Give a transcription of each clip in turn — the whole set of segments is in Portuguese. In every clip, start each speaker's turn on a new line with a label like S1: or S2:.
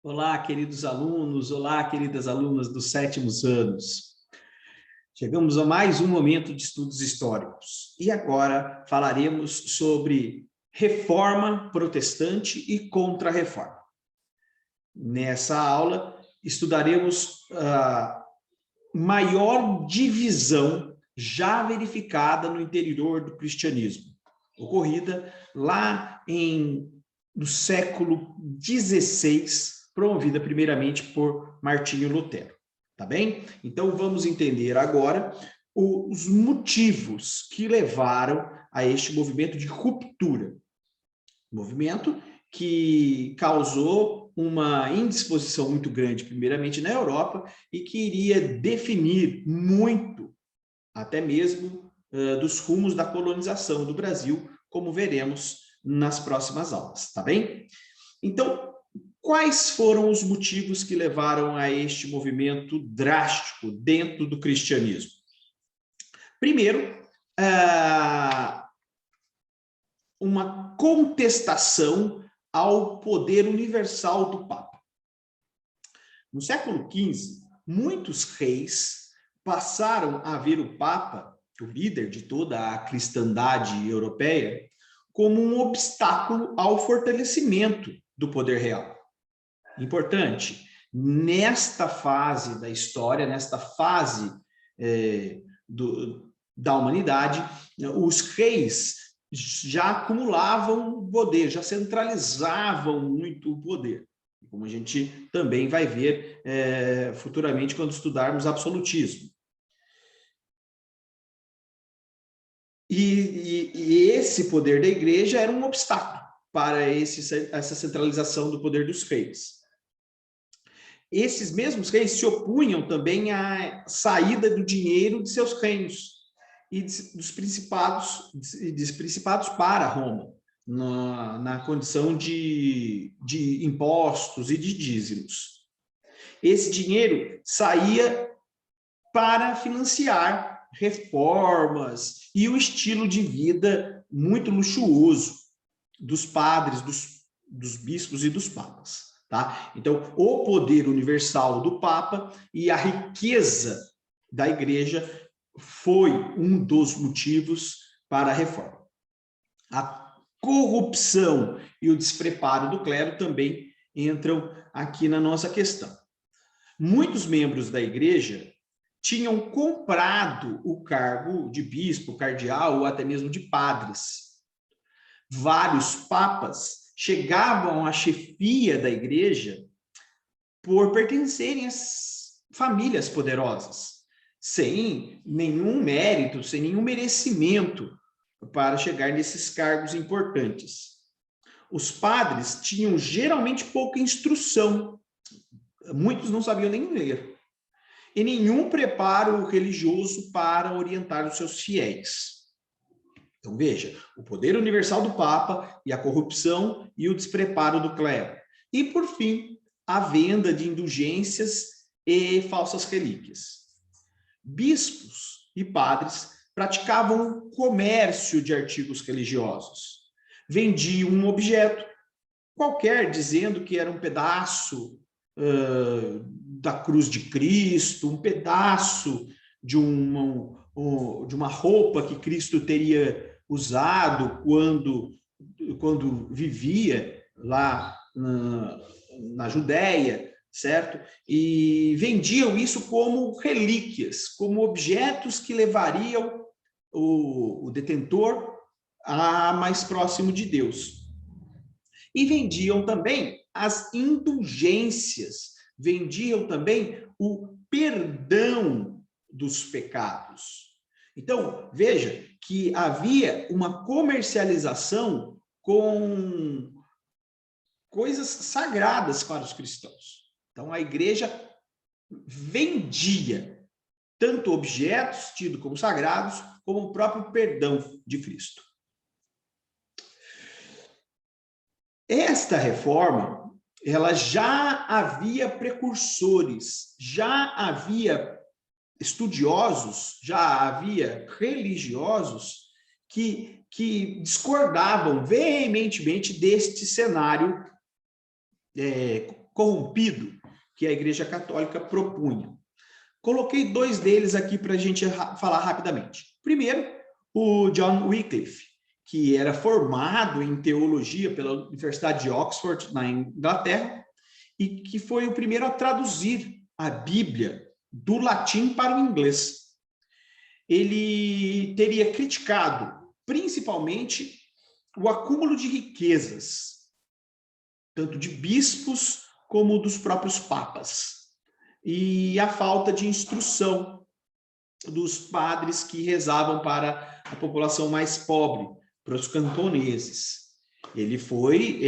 S1: Olá, queridos alunos, olá, queridas alunas dos sétimos anos. Chegamos a mais um momento de estudos históricos e agora falaremos sobre reforma protestante e contra-reforma. Nessa aula, estudaremos a maior divisão já verificada no interior do cristianismo, ocorrida lá no século XVI, promovida primeiramente por Martinho Lutero, tá bem? Então vamos entender agora os motivos que levaram a este movimento de ruptura. Movimento que causou uma indisposição muito grande, primeiramente na Europa, e que iria definir muito, até mesmo, dos rumos da colonização do Brasil, como veremos nas próximas aulas, tá bem? Então, quais foram os motivos que levaram a este movimento drástico dentro do cristianismo? Primeiro, uma contestação ao poder universal do Papa. No século XV, muitos reis passaram a ver o Papa, o líder de toda a cristandade europeia, como um obstáculo ao fortalecimento do poder real. Importante, nesta fase da história, nesta fase da humanidade, os reis já acumulavam poder, já centralizavam muito o poder, como a gente também vai ver futuramente quando estudarmos absolutismo. E esse poder da igreja era um obstáculo para essa centralização do poder dos reis. Esses mesmos reis se opunham também à saída do dinheiro de seus reinos e dos principados para Roma, na condição de impostos e de dízimos. Esse dinheiro saía para financiar reformas e o estilo de vida muito luxuoso dos padres, dos bispos e dos papas. Tá? Então, o poder universal do Papa e a riqueza da igreja foi um dos motivos para a reforma. A corrupção e o despreparo do clero também entram aqui na nossa questão. Muitos membros da igreja tinham comprado o cargo de bispo, cardeal ou até mesmo de padres. Vários papas chegavam à chefia da igreja por pertencerem às famílias poderosas, sem nenhum mérito, sem nenhum merecimento para chegar nesses cargos importantes. Os padres tinham geralmente pouca instrução, muitos não sabiam nem ler, e nenhum preparo religioso para orientar os seus fiéis. Então, veja, o poder universal do Papa e a corrupção e o despreparo do clero. E, por fim, a venda de indulgências e falsas relíquias. Bispos e padres praticavam o comércio de artigos religiosos. Vendiam um objeto qualquer, dizendo que era um pedaço da cruz de Cristo, um pedaço de uma roupa que Cristo teria usado quando vivia lá na Judéia, certo? E vendiam isso como relíquias, como objetos que levariam o detentor a mais próximo de Deus. E vendiam também as indulgências, vendiam também o perdão dos pecados. Então, veja que havia uma comercialização com coisas sagradas para os cristãos. Então, a igreja vendia tanto objetos tidos como sagrados, como o próprio perdão de Cristo. Esta reforma, ela já havia precursores, já havia estudiosos, já havia religiosos que discordavam veementemente deste cenário corrompido que a Igreja Católica propunha. Coloquei 2 deles aqui para a gente falar rapidamente. Primeiro, o John Wycliffe, que era formado em teologia pela Universidade de Oxford, na Inglaterra, e que foi o primeiro a traduzir a Bíblia do latim para o inglês. Ele teria criticado, principalmente, o acúmulo de riquezas, tanto de bispos como dos próprios papas, e a falta de instrução dos padres que rezavam para a população mais pobre, para os camponeses. Ele foi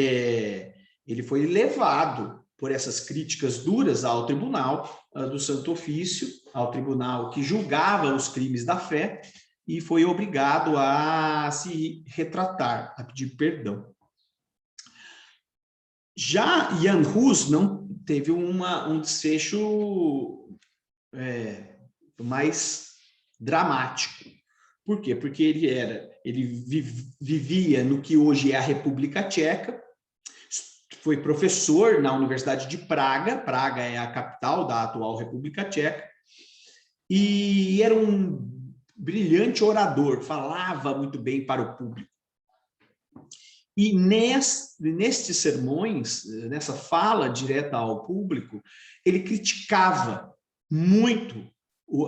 S1: levado por essas críticas duras ao tribunal do Santo Ofício, ao tribunal que julgava os crimes da fé, e foi obrigado a se retratar, a pedir perdão. Já Jan Hus não teve um desfecho mais dramático. Por quê? Porque ele vivia no que hoje é a República Tcheca, foi professor na Universidade de Praga, Praga é a capital da atual República Tcheca, e era um brilhante orador, falava muito bem para o público. E nestes sermões, nessa fala direta ao público, ele criticava muito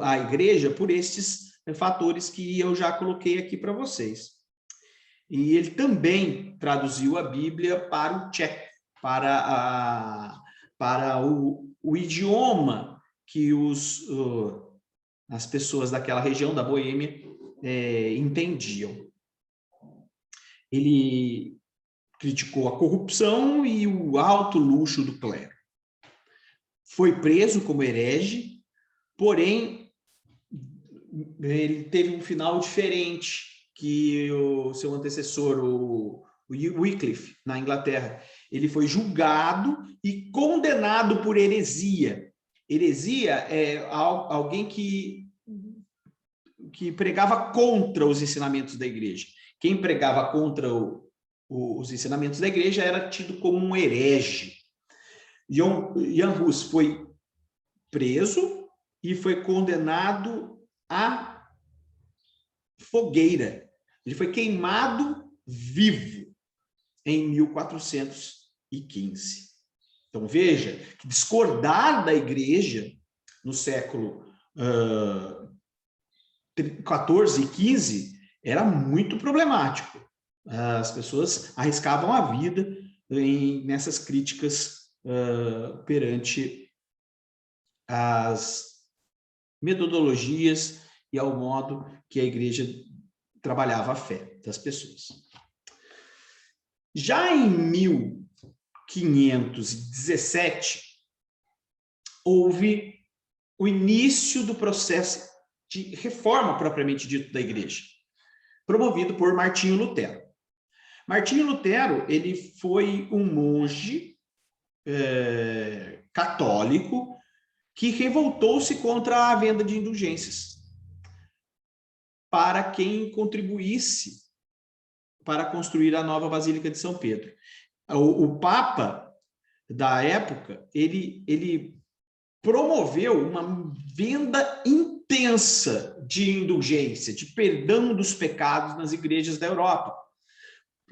S1: a igreja por estes fatores que eu já coloquei aqui para vocês. E ele também traduziu a Bíblia para o tcheco, para o idioma que as pessoas daquela região da Boêmia entendiam. Ele criticou a corrupção e o alto luxo do clero. Foi preso como herege, porém, ele teve um final diferente que o seu antecessor, o Wycliffe, na Inglaterra. Ele foi julgado e condenado por heresia. Heresia é alguém que pregava contra os ensinamentos da igreja. Quem pregava contra os ensinamentos da igreja era tido como um herege. Jan Hus foi preso e foi condenado à fogueira. Ele foi queimado vivo em 1415. Então, veja que discordar da igreja no século XIV e XV era muito problemático. As pessoas arriscavam a vida nessas críticas perante as metodologias e ao modo que a igreja trabalhava a fé das pessoas. Já em 1517, houve o início do processo de reforma propriamente dito da igreja, promovido por Martinho Lutero. Martinho Lutero, ele foi um monge católico que revoltou-se contra a venda de indulgências para quem contribuísse para construir a nova Basílica de São Pedro. O Papa da época, ele promoveu uma venda intensa de indulgência, de perdão dos pecados nas igrejas da Europa.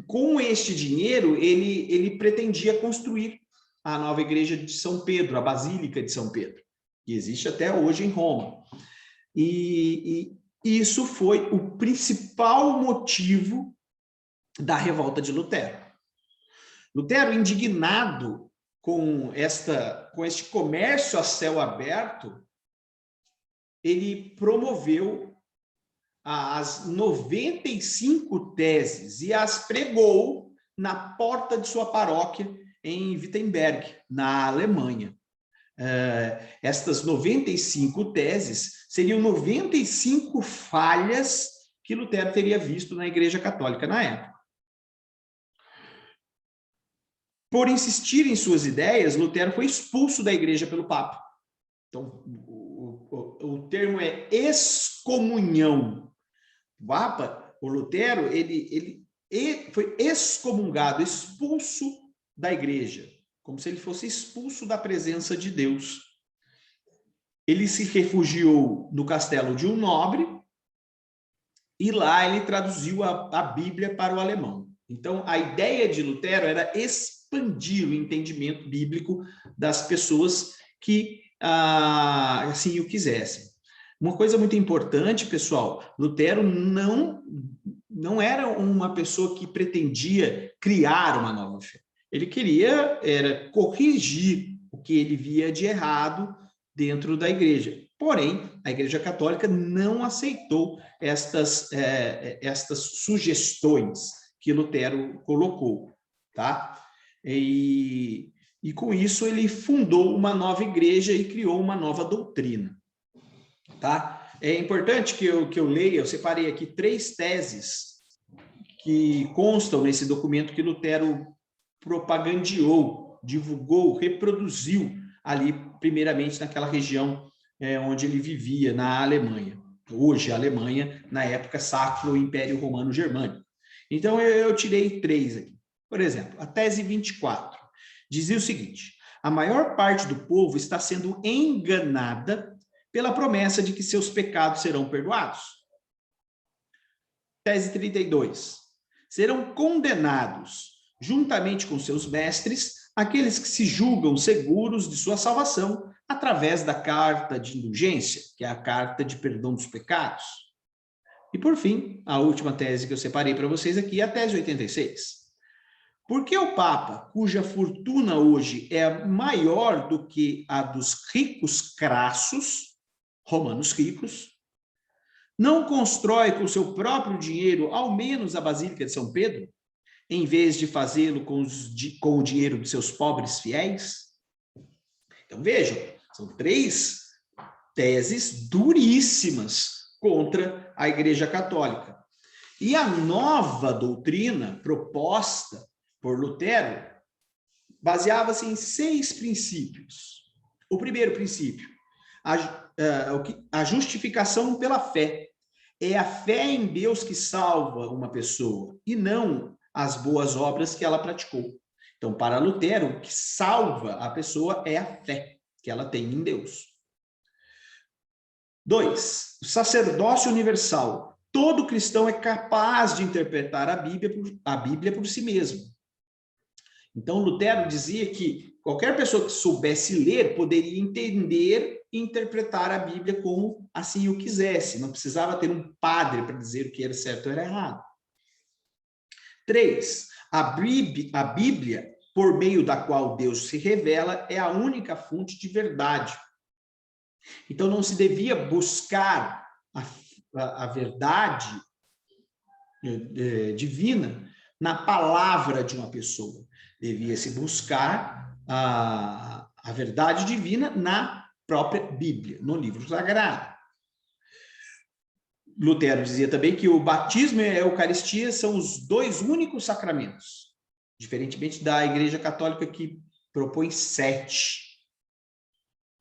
S1: Com este dinheiro, ele pretendia construir a nova igreja de São Pedro, a Basílica de São Pedro, que existe até hoje em Roma. E isso foi o principal motivo da revolta de Lutero. Lutero, indignado com este comércio a céu aberto, ele promoveu as 95 teses e as pregou na porta de sua paróquia em Wittenberg, na Alemanha. Estas 95 teses seriam 95 falhas que Lutero teria visto na Igreja Católica na época. Por insistir em suas ideias, Lutero foi expulso da igreja pelo Papa. Então, o termo é excomunhão. O Papa, o Lutero, ele foi excomungado, expulso da igreja, como se ele fosse expulso da presença de Deus. Ele se refugiou no castelo de um nobre e lá ele traduziu a Bíblia para o alemão. Então, a ideia de Lutero era expandir o entendimento bíblico das pessoas que assim o quisessem. Uma coisa muito importante, pessoal, Lutero não era uma pessoa que pretendia criar uma nova fé. Ele queria corrigir o que ele via de errado dentro da igreja. Porém, a Igreja Católica não aceitou estas sugestões que Lutero colocou, tá? E com isso ele fundou uma nova igreja e criou uma nova doutrina, tá? É importante que eu leia, eu separei aqui 3 teses que constam nesse documento que Lutero propagandeou, divulgou, reproduziu ali, primeiramente naquela região onde ele vivia, na Alemanha. Hoje, a Alemanha, na época, Sacro Império Romano Germânico. Então, eu tirei 3 aqui. Por exemplo, a tese 24 dizia o seguinte: a maior parte do povo está sendo enganada pela promessa de que seus pecados serão perdoados. Tese 32. Serão condenados, juntamente com seus mestres, aqueles que se julgam seguros de sua salvação através da carta de indulgência, que é a carta de perdão dos pecados. E, por fim, a última tese que eu separei para vocês aqui é a tese 86. Por que o Papa, cuja fortuna hoje é maior do que a dos ricos crassos, romanos ricos, não constrói com seu próprio dinheiro ao menos a Basílica de São Pedro, em vez de fazê-lo com o dinheiro de seus pobres fiéis? Então, vejam, são 3 teses duríssimas contra a Igreja Católica. E a nova doutrina proposta por Lutero baseava-se em 6 princípios. O primeiro princípio, a justificação pela fé. É a fé em Deus que salva uma pessoa, e não as boas obras que ela praticou. Então, para Lutero, o que salva a pessoa é a fé que ela tem em Deus. 2, o sacerdócio universal. Todo cristão é capaz de interpretar a Bíblia por si mesmo. Então, Lutero dizia que qualquer pessoa que soubesse ler poderia entender e interpretar a Bíblia como assim o quisesse. Não precisava ter um padre para dizer o que era certo ou era errado. 3, a Bíblia, por meio da qual Deus se revela, é a única fonte de verdade. Então, não se devia buscar a verdade divina na palavra de uma pessoa. Devia-se buscar a verdade divina na própria Bíblia, no livro sagrado. Lutero dizia também que o batismo e a Eucaristia são os 2 únicos sacramentos, diferentemente da Igreja Católica, que propõe 7.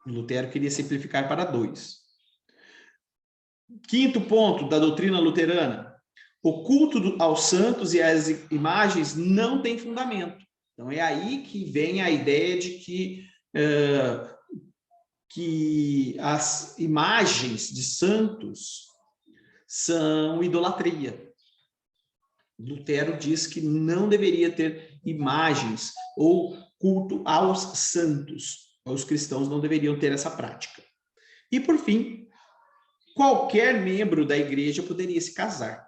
S1: Lutero queria simplificar para 2. 5º ponto da doutrina luterana: o culto aos santos e às imagens não tem fundamento. Então, é aí que vem a ideia de que as imagens de santos são idolatria. Lutero diz que não deveria ter imagens ou culto aos santos. Os cristãos não deveriam ter essa prática. E, por fim, qualquer membro da igreja poderia se casar,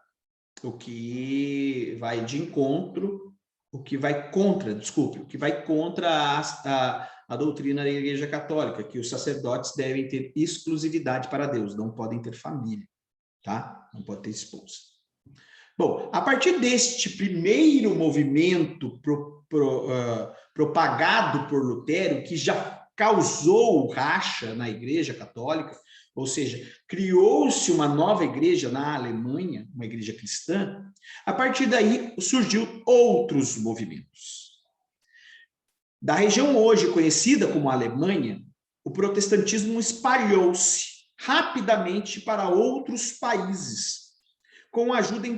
S1: o que vai contra a doutrina da Igreja Católica, que os sacerdotes devem ter exclusividade para Deus, não podem ter família, tá? Não pode ter esposa. Bom, a partir deste primeiro movimento propagado por Lutero, que já causou racha na Igreja Católica, ou seja, criou-se uma nova igreja na Alemanha, uma igreja cristã. A partir daí surgiu outros movimentos. Da região hoje conhecida como Alemanha, o protestantismo espalhou-se rapidamente para outros países, com a ajuda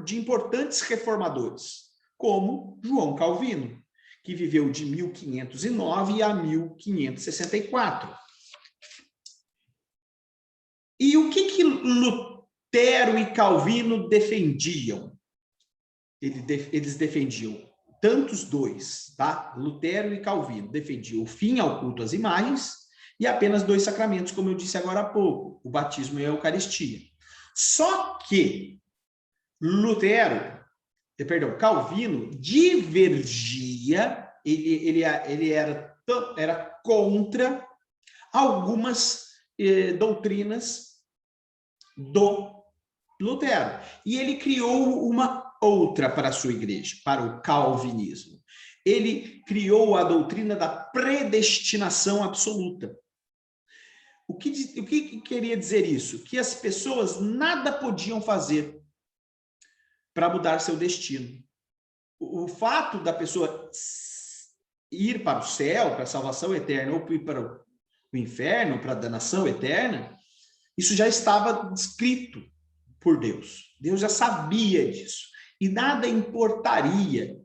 S1: de importantes reformadores, como João Calvino, que viveu de 1509 a 1564. E o que Lutero e Calvino defendiam? Eles defendiam, tantos dois, tá? Lutero e Calvino defendiam o fim ao culto às imagens e apenas 2 sacramentos, como eu disse agora há pouco, o batismo e a Eucaristia. Só que Calvino divergia, ele era contra algumas doutrinas do Lutero. E ele criou uma outra para a sua igreja, para o calvinismo. Ele criou a doutrina da predestinação absoluta. O que queria dizer isso? Que as pessoas nada podiam fazer para mudar seu destino. O fato da pessoa ir para o céu, para a salvação eterna, ou ir para o inferno, para a danação eterna, isso já estava descrito por Deus. Deus já sabia disso. E nada importaria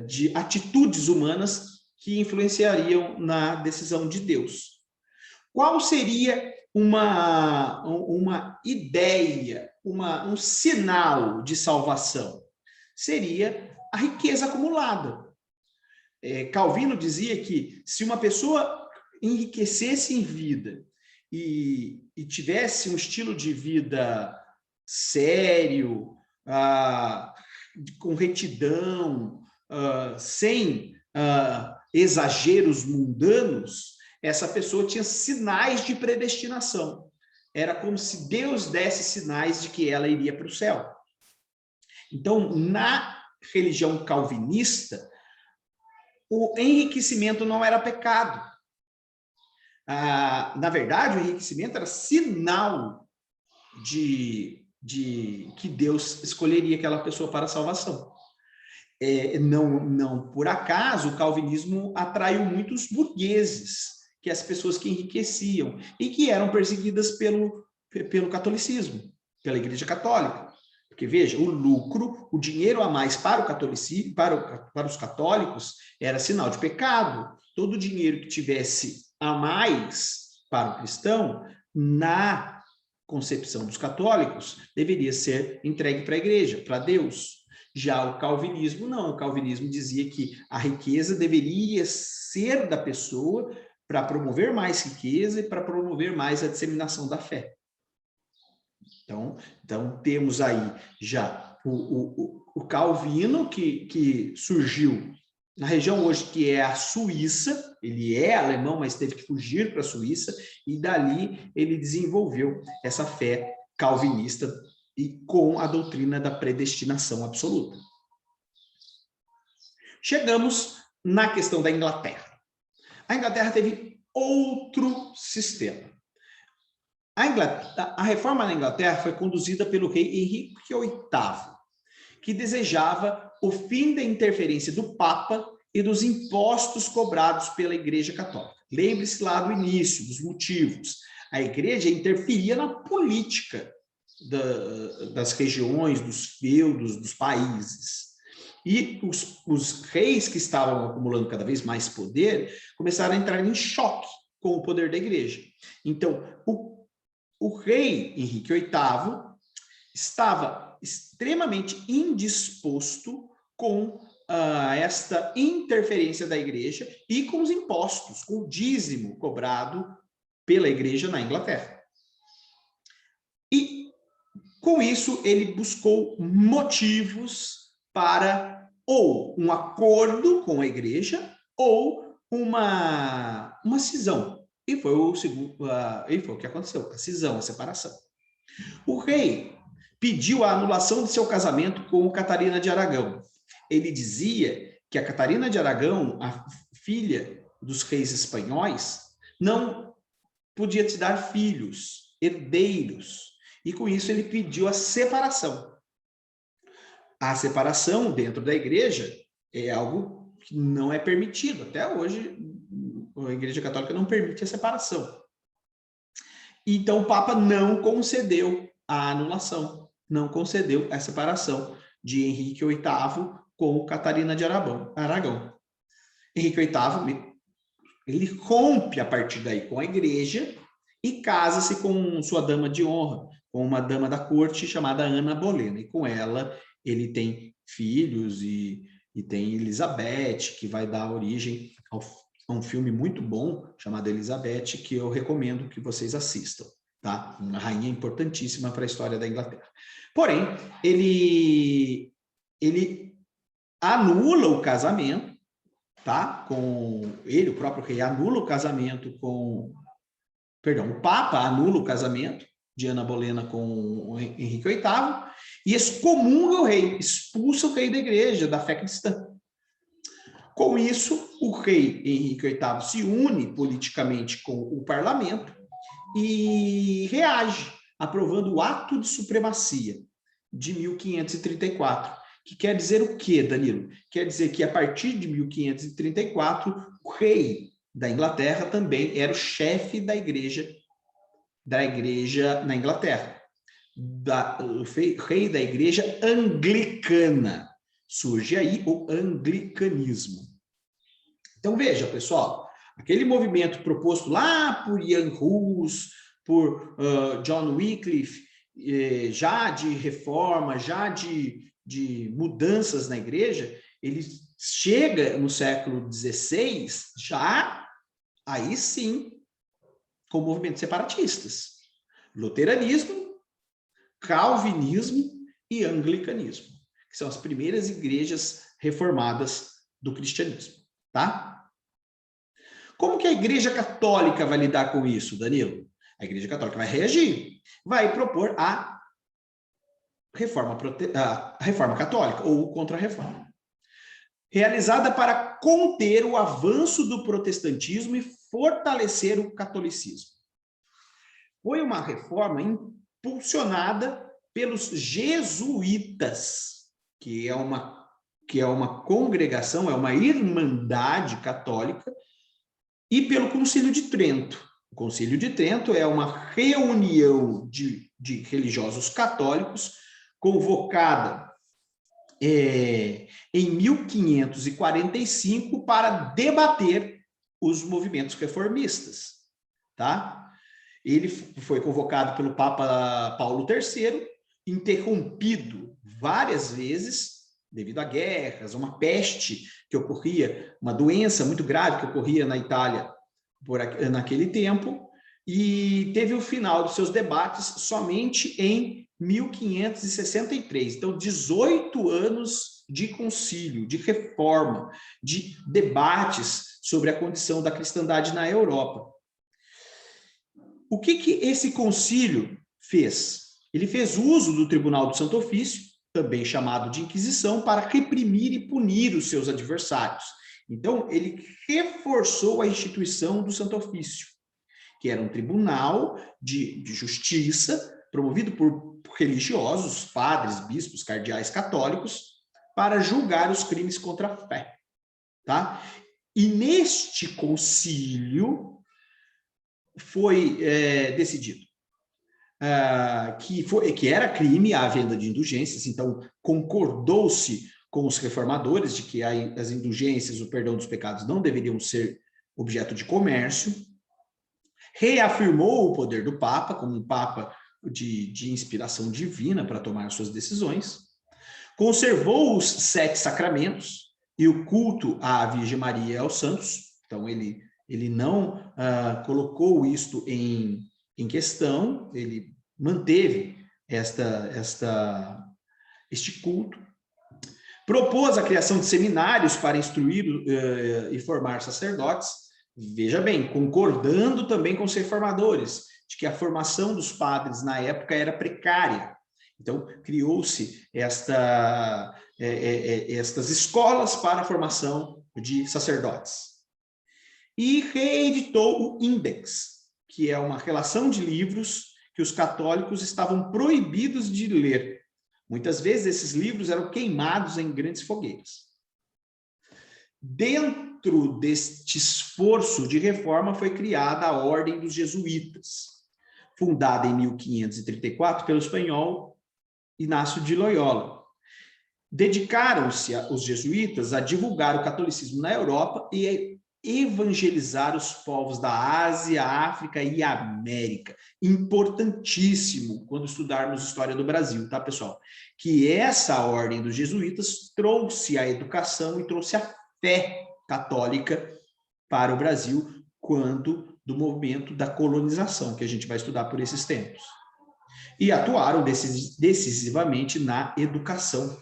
S1: de atitudes humanas que influenciariam na decisão de Deus. Qual seria uma ideia, um sinal de salvação? Seria a riqueza acumulada. Calvino dizia que se uma pessoa enriquecesse em vida e tivesse um estilo de vida sério, com retidão, sem exageros mundanos, essa pessoa tinha sinais de predestinação. Era como se Deus desse sinais de que ela iria para o céu. Então, na religião calvinista, o enriquecimento não era pecado. Na verdade, o enriquecimento era sinal de que Deus escolheria aquela pessoa para a salvação. Não por acaso, o calvinismo atraiu muitos burgueses, que as pessoas que enriqueciam e que eram perseguidas pelo catolicismo, pela Igreja Católica. Porque, veja, o lucro, o dinheiro a mais para o catolicismo, para os católicos, era sinal de pecado. Todo dinheiro que tivesse a mais para o cristão, na concepção dos católicos, deveria ser entregue para a igreja, para Deus. Já o calvinismo, não. O calvinismo dizia que a riqueza deveria ser da pessoa para promover mais riqueza e para promover mais a disseminação da fé. Então temos aí já o Calvino, que surgiu na região hoje que é a Suíça. Ele é alemão, mas teve que fugir para a Suíça, e dali ele desenvolveu essa fé calvinista e com a doutrina da predestinação absoluta. Chegamos na questão da Inglaterra. A Inglaterra teve outro sistema. A reforma na Inglaterra foi conduzida pelo rei Henrique VIII, que desejava o fim da interferência do Papa e dos impostos cobrados pela Igreja Católica. Lembre-se lá do início, dos motivos. A Igreja interferia na política das regiões, dos feudos, dos países. E os reis que estavam acumulando cada vez mais poder começaram a entrar em choque com o poder da Igreja. Então, o rei Henrique VIII estava extremamente indisposto com esta interferência da igreja e com os impostos, com o dízimo cobrado pela igreja na Inglaterra. E, com isso, ele buscou motivos para ou um acordo com a igreja ou uma cisão. E foi o que aconteceu, a cisão, a separação. O rei pediu a anulação de seu casamento com Catarina de Aragão. Ele dizia que a Catarina de Aragão, a filha dos reis espanhóis, não podia te dar filhos, herdeiros, e com isso ele pediu a separação. A separação dentro da igreja é algo que não é permitido. Até hoje, a Igreja Católica não permite a separação. Então, o Papa não concedeu a anulação, não concedeu a separação de Henrique VIII com Catarina de Aragão. Henrique VIII, ele rompe a partir daí com a igreja e casa-se com sua dama de honra, com uma dama da corte chamada Ana Bolena. E com ela ele tem filhos e tem Elizabeth, que vai dar origem a um filme muito bom chamado Elizabeth, que eu recomendo que vocês assistam. Tá? Uma rainha importantíssima para a história da Inglaterra. Porém, ele anula o casamento, tá? Com ele, o próprio rei anula o casamento com... Perdão, o Papa anula o casamento de Ana Bolena com Henrique VIII e excomunga o rei, expulsa o rei da igreja, da fé cristã. Com isso, o rei Henrique VIII se une politicamente com o parlamento e reage, aprovando o Ato de Supremacia de 1534, que quer dizer o quê, Danilo? Quer dizer que a partir de 1534, o rei da Inglaterra também era o chefe da igreja na Inglaterra, o rei da igreja anglicana. Surge aí o anglicanismo. Então veja, pessoal, aquele movimento proposto lá por Ian Hus, por John Wycliffe, já de reforma, já de mudanças na igreja, ele chega no século XVI, já aí sim, com movimentos separatistas. Luteranismo, calvinismo e anglicanismo, que são as primeiras igrejas reformadas do cristianismo, tá? Como que a Igreja Católica vai lidar com isso, Danilo? A Igreja Católica vai reagir, vai propor a reforma católica ou contra-reforma, realizada para conter o avanço do protestantismo e fortalecer o catolicismo. Foi uma reforma impulsionada pelos jesuítas, que é uma congregação, é uma irmandade católica, e pelo Concílio de Trento. O Concílio de Trento é uma reunião de religiosos católicos convocada em 1545 para debater os movimentos reformistas, tá? Ele foi convocado pelo Papa Paulo III, interrompido várias vezes devido a guerras, uma peste que ocorria, uma doença muito grave que ocorria na Itália naquele tempo, e teve o final dos seus debates somente em 1563. Então, 18 anos de concílio, de reforma, de debates sobre a condição da cristandade na Europa. O que esse concílio fez? Ele fez uso do Tribunal do Santo Ofício, também chamado de Inquisição, para reprimir e punir os seus adversários. Então, ele reforçou a instituição do Santo Ofício, que era um tribunal de justiça promovido por religiosos, padres, bispos, cardeais católicos, para julgar os crimes contra a fé. Tá? E neste concílio foi decidido que era crime a venda de indulgências, então concordou-se com os reformadores de que as indulgências, o perdão dos pecados não deveriam ser objeto de comércio, reafirmou o poder do Papa como um Papa de inspiração divina para tomar suas decisões, conservou os 7 sacramentos e o culto à Virgem Maria e aos santos, então ele não colocou isto em questão, ele manteve este culto, propôs a criação de seminários para instruir e formar sacerdotes, veja bem, concordando também com os reformadores, de que a formação dos padres na época era precária. Então, criou-se estas escolas para a formação de sacerdotes. E reeditou o Index, que é uma relação de livros que os católicos estavam proibidos de ler. Muitas vezes esses livros eram queimados em grandes fogueiras. Dentro deste esforço de reforma foi criada a Ordem dos Jesuítas, fundada em 1534 pelo espanhol Inácio de Loyola. dedicaram-se os jesuítas a divulgar o catolicismo na Europa e a evangelizar os povos da Ásia, África e América. Importantíssimo quando estudarmos história do Brasil, tá, pessoal? Que essa ordem dos jesuítas trouxe a educação e trouxe a fé católica para o Brasil quando do movimento da colonização, que a gente vai estudar por esses tempos. E atuaram decisivamente na educação,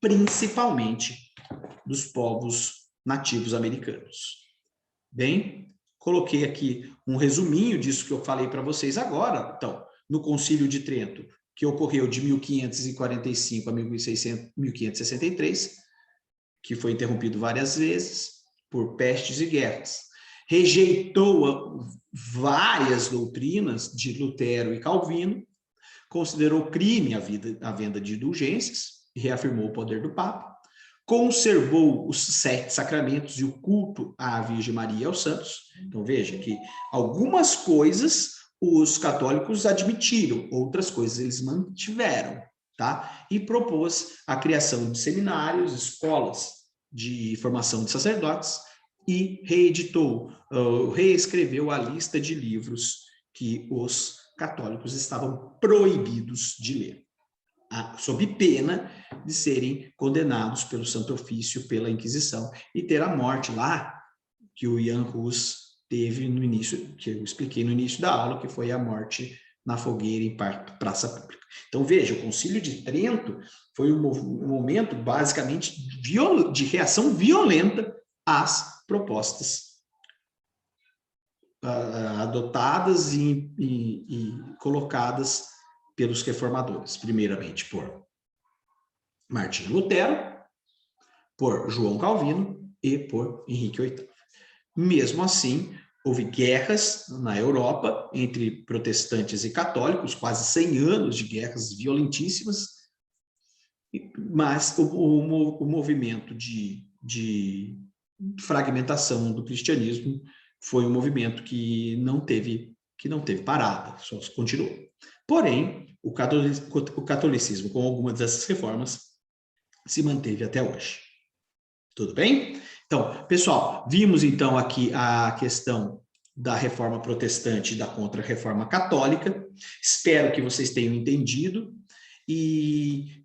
S1: principalmente dos povos nativos americanos. Bem, coloquei aqui um resuminho disso que eu falei para vocês agora. Então, no Concílio de Trento, que ocorreu de 1545 a 1563, que foi interrompido várias vezes por pestes e guerras. Rejeitou várias doutrinas de Lutero e Calvino, considerou crime a venda de indulgências e reafirmou o poder do Papa, conservou os 7 sacramentos e o culto à Virgem Maria e aos santos. Então veja que algumas coisas os católicos admitiram, outras coisas eles mantiveram, tá? E propôs a criação de seminários, escolas de formação de sacerdotes e reescreveu a lista de livros que os católicos estavam proibidos de ler, sob pena de serem condenados pelo Santo Ofício, pela Inquisição, e ter a morte lá, que o Jan Hus teve no início, que eu expliquei no início da aula, que foi a morte na fogueira em praça pública. Então, veja, o Concílio de Trento foi um momento, basicamente, de reação violenta às propostas adotadas e colocadas pelos reformadores, primeiramente por Martinho Lutero, por João Calvino e por Henrique VIII. Mesmo assim, houve guerras na Europa entre protestantes e católicos, quase 100 anos de guerras violentíssimas, mas o movimento de fragmentação do cristianismo foi um movimento que não teve parada, só continuou. Porém, o catolicismo, com algumas dessas reformas, se manteve até hoje. Tudo bem? Então, pessoal, vimos então aqui a questão da reforma protestante e da contra-reforma católica. Espero que vocês tenham entendido. E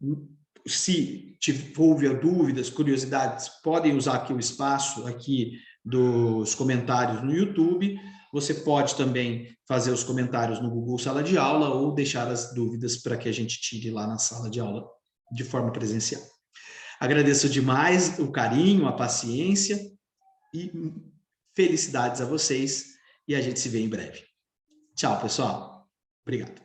S1: se houver dúvidas, curiosidades, podem usar aqui o espaço aqui dos comentários no YouTube. Você pode também fazer os comentários no Google Sala de Aula ou deixar as dúvidas para que a gente tire lá na sala de aula de forma presencial. Agradeço demais o carinho, a paciência e felicidades a vocês e a gente se vê em breve. Tchau, pessoal. Obrigado.